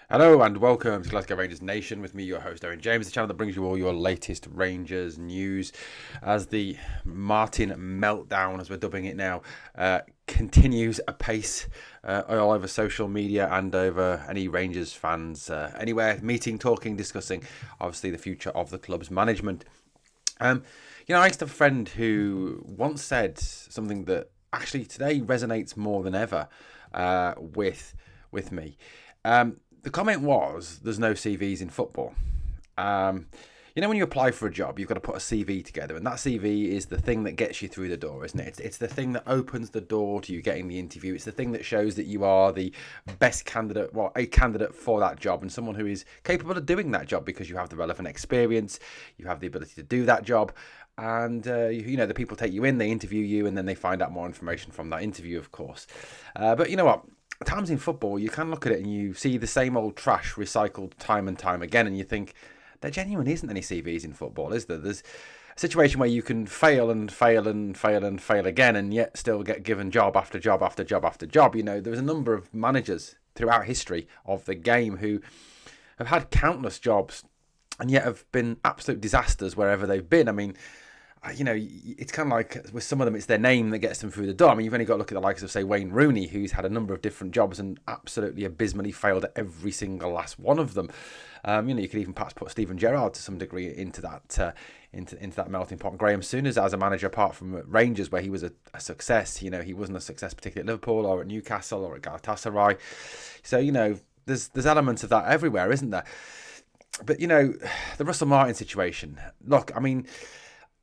Hello and welcome to Glasgow Rangers Nation with me, your host, Owen James, the channel that brings you all your latest Rangers news as the Martin Meltdown, as we're dubbing it now, continues apace all over social media and over any Rangers fans anywhere, meeting, talking, discussing, obviously, the future of the club's management. Um, I used to have a friend who once said something that actually today resonates more than ever with me. The comment was, "There's no CVs in football." Um, when you apply for a job, you've got to put a CV together, and that CV is the thing that gets you through the door, isn't it? It's the thing that opens the door to you getting the interview. It's the thing that shows that you are the best candidate, well, a candidate for that job, and someone who is capable of doing that job because you have the relevant experience, you have the ability to do that job, and the people take you in, they interview you, and then they find out more information from that interview, of course. But you know what? At times in football, you can look at it and you see the same old trash recycled time and time again, and you think, there genuinely isn't any CVs in football, is there? There's a situation where you can fail and fail and fail and fail again, and yet still get given job after job after job after job. There's a number of managers throughout history of the game who have had countless jobs and yet have been absolute disasters wherever they've been. I mean, it's kind of like with some of them, it's their name that gets them through the door. I mean, you've only got to look at the likes of, say, Wayne Rooney, who's had a number of different jobs and absolutely abysmally failed at every single last one of them. You could even perhaps put Steven Gerrard to some degree into that into that melting pot. Graham Souness as a manager, apart from Rangers, where he was a success. He wasn't a success particularly at Liverpool or at Newcastle or at Galatasaray. So there's elements of that everywhere, isn't there? But the Russell Martin situation. Look, I mean,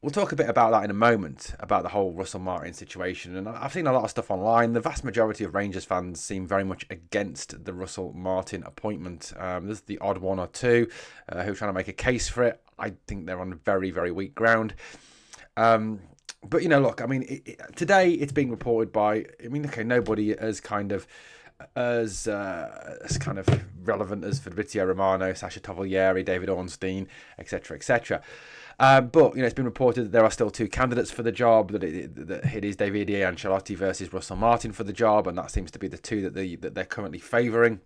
we'll talk a bit about that in a moment, about the whole Russell Martin situation. And I've seen a lot of stuff online. The vast majority of Rangers fans seem very much against the Russell Martin appointment. There's the odd one or two who are trying to make a case for it. I think they're on very, very weak ground. But, look, I mean, today it's being reported by, nobody as kind of relevant as Fabrizio Romano, Sasha Tovaglieri, David Ornstein, etc., etc. But it's been reported that there are still two candidates for the job. That it is Davide Ancelotti versus Russell Martin for the job, and that seems to be the two that they're currently favouring.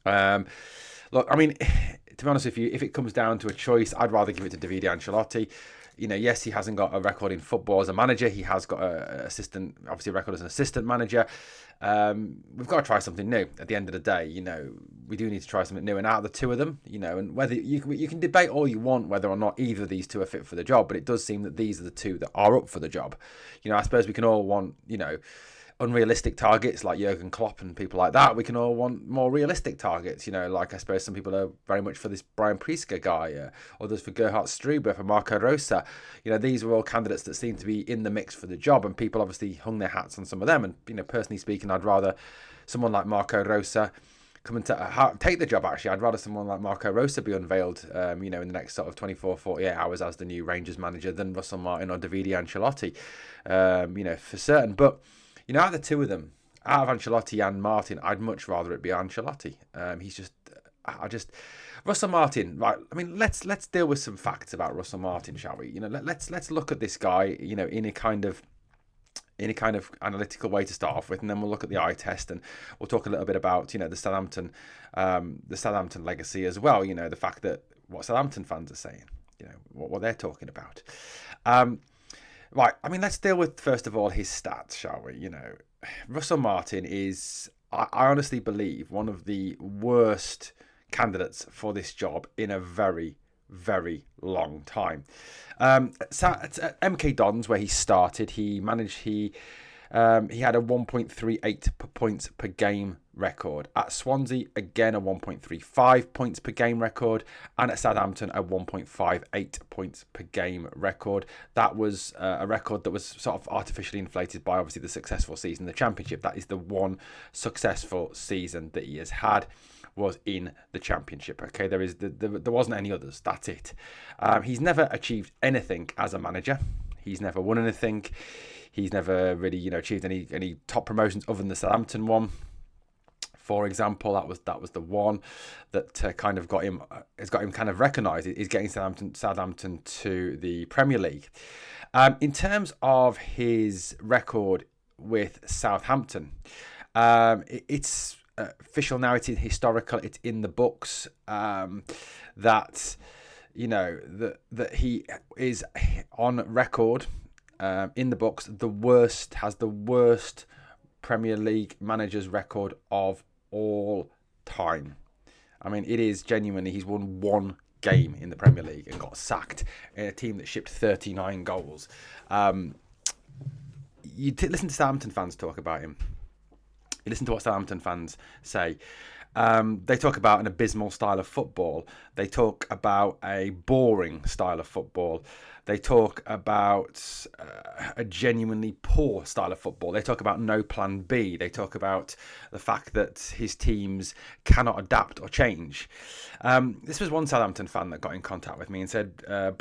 Look, I mean, to be honest with you, if it comes down to a choice, I'd rather give it to Davide Ancelotti. Yes, he hasn't got a record in football as a manager. He has got a record as an assistant manager. We've got to try something new. At the end of the day, we do need to try something new. And out of the two of them, and whether you can debate all you want whether or not either of these two are fit for the job, but it does seem that these are the two that are up for the job. I suppose we can all want, unrealistic targets like Jurgen Klopp and people like that. We can all want more realistic targets, like I suppose some people are very much for this Brian Priske guy, others for Gerhard Struber, for Marco Rosa. These were all candidates that seem to be in the mix for the job, and people obviously hung their hats on some of them. And, personally speaking, I'd rather someone like Marco Rosa come and take the job. Actually, I'd rather someone like Marco Rosa be unveiled, in the next sort of 24, 48 hours as the new Rangers manager than Russell Martin or Davide Ancelotti, for certain. But out of the two of them, out of Ancelotti and Martin, I'd much rather it be Ancelotti. Russell Martin, right? I mean, let's deal with some facts about Russell Martin, shall we? Let's look at this guy, in a kind of analytical way to start off with, and then we'll look at the eye test, and we'll talk a little bit about the Southampton legacy as well. The fact that what Southampton fans are saying, what they're talking about. Right, I mean, let's deal with, first of all, his stats, shall we? Russell Martin is, I honestly believe, one of the worst candidates for this job in a very, very long time. At MK Dons, where he started, he had a 1.38 points per game record. At Swansea, again, a 1.35 points per game record. And at Southampton, a 1.58 points per game record. That was a record that was sort of artificially inflated by, obviously, the successful season in the Championship. That is the one successful season that he has had, was in the Championship. Okay, there wasn't any others. That's it. He's never achieved anything as a manager. He's never won anything. He's never really, achieved any top promotions other than the Southampton one. For example, that was the one that kind of got him kind of recognised. Is getting Southampton to the Premier League. In terms of his record with Southampton, it's official narrative, historical. It's in the books that that he is on record in the books has the worst Premier League managers record of all time. I mean, it is genuinely, he's won one game in the Premier League and got sacked in a team that shipped 39 goals. Listen to Southampton fans talk about him. You listen to what Southampton fans say. They talk about an abysmal style of football. They talk about a boring style of football. They talk about a genuinely poor style of football. They talk about no plan B. They talk about the fact that his teams cannot adapt or change. This was one Southampton fan that got in contact with me and said, the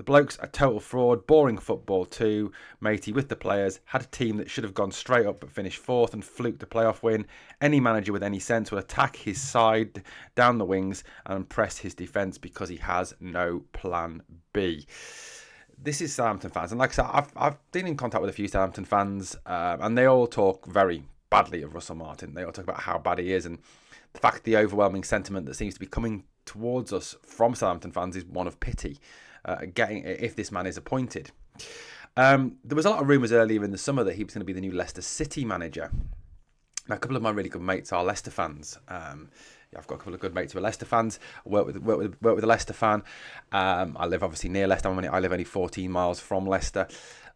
bloke's a total fraud, boring football too, matey, with the players, had a team that should have gone straight up but finished fourth and fluked a playoff win. Any manager with any sense will attack his side down the wings and press his defence because he has no plan B. This is Southampton fans, and like I said, I've been in contact with a few Southampton fans, and they all talk very badly of Russell Martin. They all talk about how bad he is, and the fact the overwhelming sentiment that seems to be coming towards us from Southampton fans is one of pity, if this man is appointed. There was a lot of rumours earlier in the summer that he was going to be the new Leicester City manager. Now, a couple of my really good mates are Leicester fans. I've got a couple of good mates who are Leicester fans. I work with a Leicester fan. I live obviously near Leicester. I live only 14 miles from Leicester.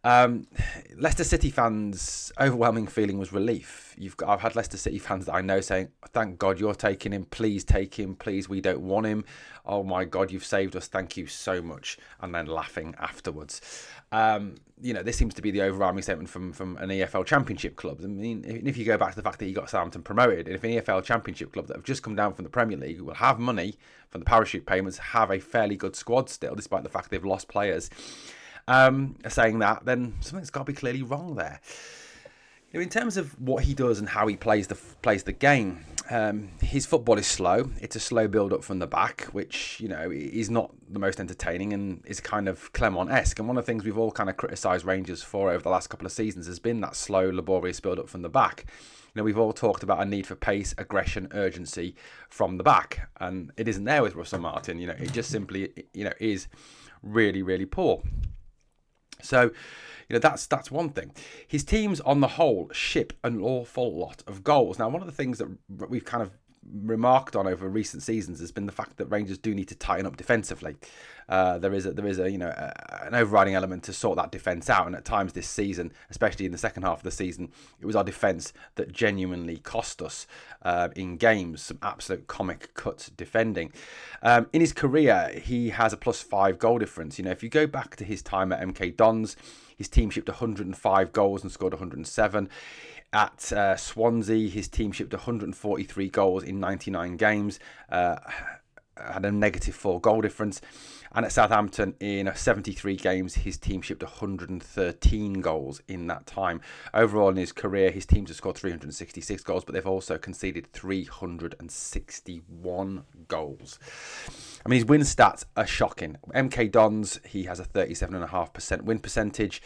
Leicester City fans' overwhelming feeling was relief. I've had Leicester City fans that I know saying, "Thank God you're taking him. Please take him. Please, we don't want him. Oh my God, you've saved us. Thank you so much." And then laughing afterwards. This seems to be the overwhelming statement from an EFL Championship club. I mean, if you go back to the fact that he got Southampton promoted, if an EFL Championship club that have just come down from the Premier League will have money from the parachute payments, have a fairly good squad still, despite the fact they've lost players, saying that, then something's got to be clearly wrong there. In terms of what he does and how he plays the game, his football is slow. It's a slow build-up from the back, which, is not the most entertaining and is kind of Clement-esque. And one of the things we've all kind of criticised Rangers for over the last couple of seasons has been that slow, laborious build-up from the back. We've all talked about a need for pace, aggression, urgency from the back. And it isn't there with Russell Martin. It just simply, is really, really poor. So, that's one thing. His teams on the whole ship an awful lot of goals. Now, one of the things that we've kind of remarked on over recent seasons has been the fact that Rangers do need to tighten up defensively. There is an overriding element to sort that defence out, and at times this season, especially in the second half of the season, it was our defence that genuinely cost us in games. Some absolute comic cut defending. In his career, he has a +5 goal difference. If you go back to his time at MK Dons, his team shipped 105 goals and scored 107. At Swansea, his team shipped 143 goals in 99 games, had a -4 goal difference. And at Southampton, in 73 games, his team shipped 113 goals in that time. Overall, in his career, his teams have scored 366 goals, but they've also conceded 361 goals. I mean, his win stats are shocking. MK Dons, he has a 37.5% win percentage.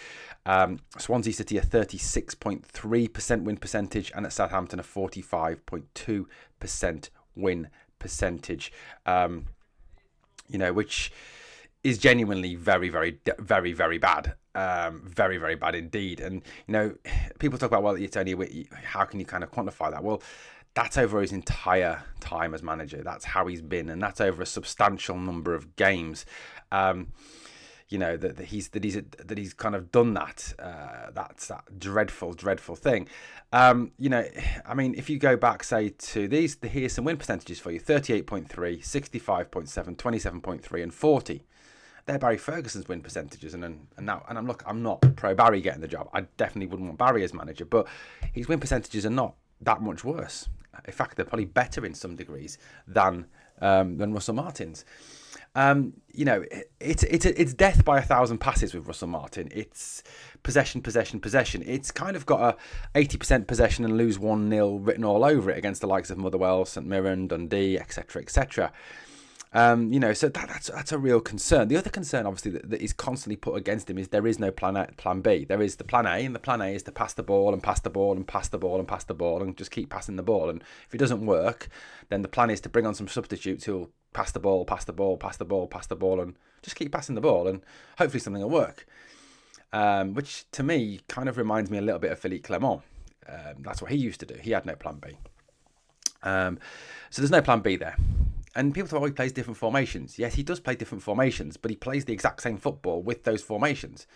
Swansea City, a 36.3% win percentage. And at Southampton, a 45.2% win percentage. Which is genuinely very, very, very, very bad. Very, very bad indeed. And, people talk about, well, it's only, how can you kind of quantify that? Well, that's over his entire time as manager. That's how he's been, and that's over a substantial number of games. That he's kind of done that. That's that dreadful, dreadful thing. I mean, if you go back, say, to here's some win percentages for you: 38.3, 65.7, 27.3, and 40. They're Barry Ferguson's win percentages, I'm not pro Barry getting the job. I definitely wouldn't want Barry as manager, but his win percentages are not that much worse. In fact, they're probably better in some degrees than Russell Martin's. It's death by 1,000 passes with Russell Martin. It's possession. It's kind of got a 80% possession and lose 1-0 written all over it against the likes of Motherwell, St Mirren, Dundee, etc., etc. So that's a real concern. The other concern, obviously, that is constantly put against him is there is no plan B. There is the plan A, and the plan A is to pass the ball and pass the ball and pass the ball and pass the ball and just keep passing the ball. And if it doesn't work, then the plan is to bring on some substitutes who'll pass the ball, pass the ball, pass the ball, pass the ball, and just keep passing the ball, and hopefully something will work. Which to me kind of reminds me a little bit of Philippe Clement. That's what he used to do. He had no plan B. So there's no plan B there. And people talk, he plays different formations. Yes, he does play different formations, but he plays the exact same football with those formations.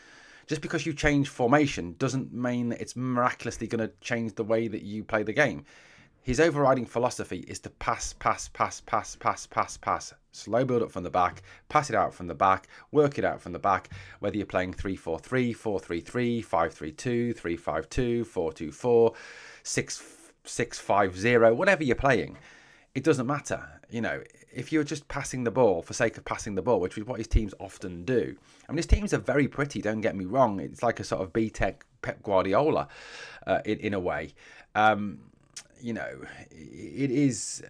Just because you change formation doesn't mean that it's miraculously going to change the way that you play the game. His overriding philosophy is to pass. Slow build up from the back, pass it out from the back, work it out from the back, whether you're playing 3-4-3, 4-3-3, 5-3-2, 3-5-2, 4-2-4, 6-5-0, whatever you're playing. It doesn't matter. If you're just passing the ball for sake of passing the ball, which is what his teams often do. I mean, his teams are very pretty, don't get me wrong. It's like a sort of B-Tech Pep Guardiola in a way. It is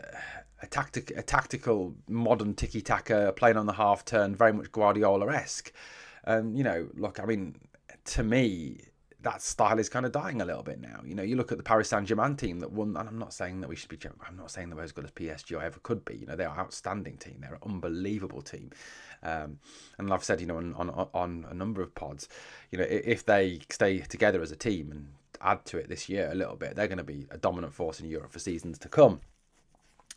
a tactical modern tiki-taka playing on the half turn, very much Guardiola-esque. To me, that style is kind of dying a little bit now. You look at the Paris Saint-Germain team that won, and I'm not saying that I'm not saying they're as good as PSG or ever could be. They're an outstanding team. They're an unbelievable team. And I've said, on a number of pods, if they stay together as a team and add to it this year a little bit, they're going to be a dominant force in Europe for seasons to come.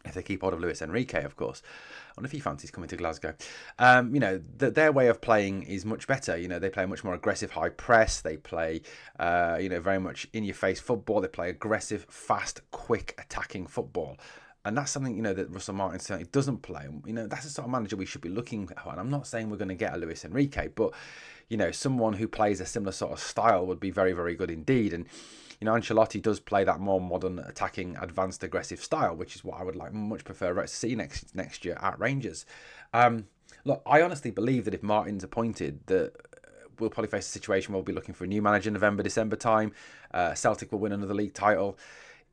If they keep hold of Luis Enrique, of course. I wonder if he fancies coming to Glasgow. Their way of playing is much better. They play a much more aggressive high press. They play, very much in-your-face football. They play aggressive, fast, quick, attacking football. And that's something, that Russell Martin certainly doesn't play. That's the sort of manager we should be looking at. And I'm not saying we're going to get a Luis Enrique, but, someone who plays a similar sort of style would be very, very good indeed. And, Ancelotti does play that more modern, attacking, advanced, aggressive style, which is what I would much prefer to see next year at Rangers. Look, I honestly believe that if Martin's appointed, that we'll probably face a situation where we'll be looking for a new manager November, December time. Celtic will win another league title.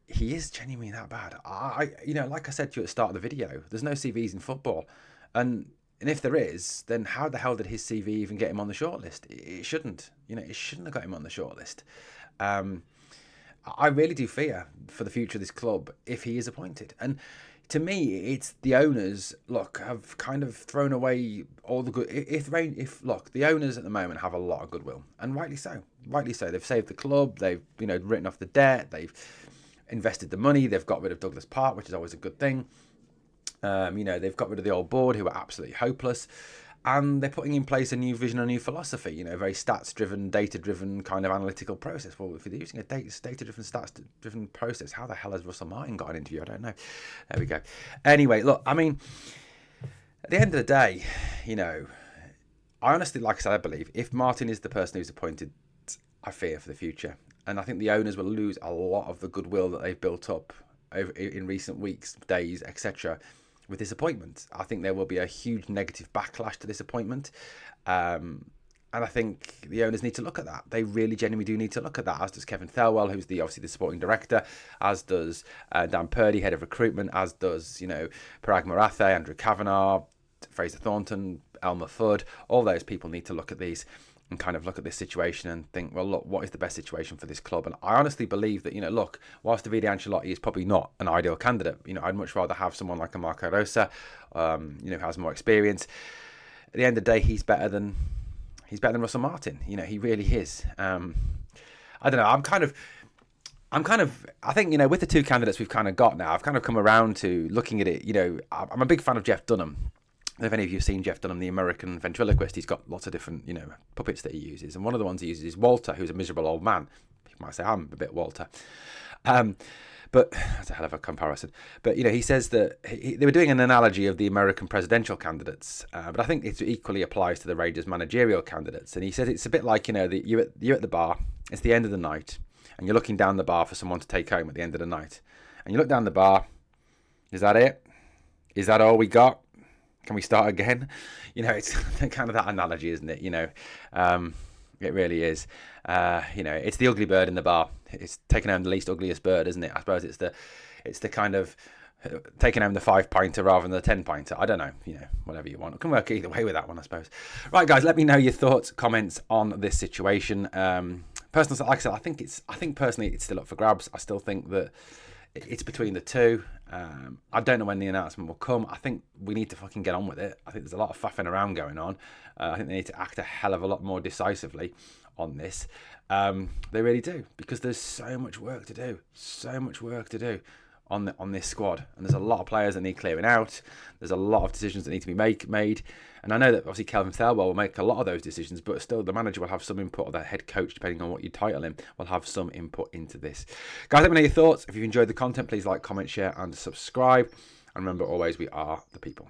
He is genuinely that bad. Like I said to you at the start of the video, there's no CVs in football. And if there is, then how the hell did his CV even get him on the shortlist? It shouldn't. It shouldn't have got him on the shortlist. I really do fear for the future of this club if he is appointed. And to me, it's the owners, have kind of thrown away all the good. The owners at the moment have a lot of goodwill, and rightly so. Rightly so. They've saved the club. They've, written off the debt. They've invested the money. They've got rid of Douglas Park, which is always a good thing. They've got rid of the old board, who were absolutely hopeless. And they're putting in place a new vision, a new philosophy, a very stats-driven, data-driven kind of analytical process. Well, if you're using a data-driven, stats-driven process, how the hell has Russell Martin got an interview? I don't know. There we go. Anyway, look, at the end of the day, I honestly, like I said, I believe if Martin is the person who's appointed, I fear for the future. And I think the owners will lose a lot of the goodwill that they've built up in recent weeks, days, etc., with this appointment. I think there will be a huge negative backlash to this appointment. And I think the owners need to look at that. They really genuinely do need to look at that, as does Kevin Thelwell, who's obviously the sporting director, as does Dan Purdy, head of recruitment, as does, Parag Marathe, Andrew Kavanagh, Fraser Thornton, Elmer Fudd. All those people need to look at these and kind of look at this situation and think, well, look, what is the best situation for this club? And I honestly believe that, whilst Davide Ancelotti is probably not an ideal candidate, I'd much rather have someone like a Marco Rosa, who has more experience. At the end of the day, he's better than Russell Martin. He really is. I don't know. I think, with the two candidates we've kind of got now, I've kind of come around to looking at it. I'm a big fan of Jeff Dunham. If any of you have seen Jeff Dunham, the American ventriloquist, he's got lots of different, puppets that he uses. And one of the ones he uses is Walter, who's a miserable old man. People might say, I'm a bit Walter. But that's a hell of a comparison. But, he says that they were doing an analogy of the American presidential candidates. But I think it equally applies to the Rangers managerial candidates. And he says it's a bit like, you're at the bar, it's the end of the night, and you're looking down the bar for someone to take home at the end of the night. And you look down the bar, is that it? Is that all we got? Can we start again? It's kind of that analogy, isn't it? It really is. It's the ugly bird in the bar. It's taking home the least ugliest bird, isn't it? I suppose it's the kind of taking home the 5-pinter rather than the 10-pinter. I don't know, whatever you want. It can work either way with that one, I suppose. Right, guys, let me know your thoughts, comments on this situation. Personally, like I said, I think personally it's still up for grabs. I still think that it's between the two. I don't know when the announcement will come. I think we need to fucking get on with it. I think there's a lot of faffing around going on. I think they need to act a hell of a lot more decisively on this. They really do, because there's so much work to do on this squad, and there's a lot of players that need clearing out. There's a lot of decisions that need to be made, and I know that obviously Kelvin Thelwell will make a lot of those decisions, but still the manager will have some input, or the head coach, depending on what you title him, will have some input into this. Guys, let me know your thoughts. If you've enjoyed the content, please like, comment, share and subscribe, and remember always, we are the people.